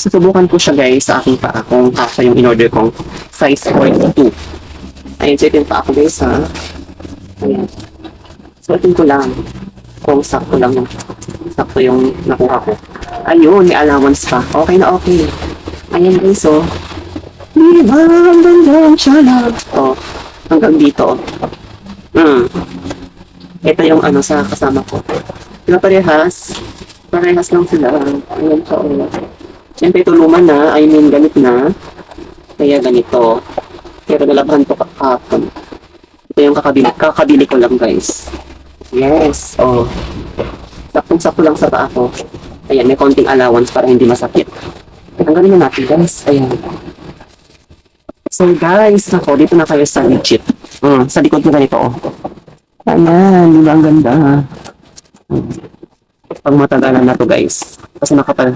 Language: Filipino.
susubukan ko siya guys sa aking paa kung kasya yung in-order kong size 42. Ayan, so ito yung paa ko guys ha. Ayan. Suotin ko lang kung sakto lang yung sakto yung nakuha ko. Ayun, may allowance pa. Okay na okay. Ayan guys, oh. Diba, ang ganda siya lang. Oh, hanggang dito. Ito yung ano sa kasama ko. Diba parehas? Parehas lang sila. Ayan siya, oh. Siyempre ito luma na. I mean, ganit na. Kaya ganito. Pero nalabhan ko kahapon. Ito yung kakabili ko lang guys. Yes, oh. Saktong-sakto lang sa paa ko. Ayan, may konting allowance para hindi masakit. Tanggalin na natin guys. Ayan. So guys, nako, dito na kayo sa legit. Sa likod ko ganito, oh. Ayan, di ba ang ganda? Pag matagalan na to guys. Kasi nakapal.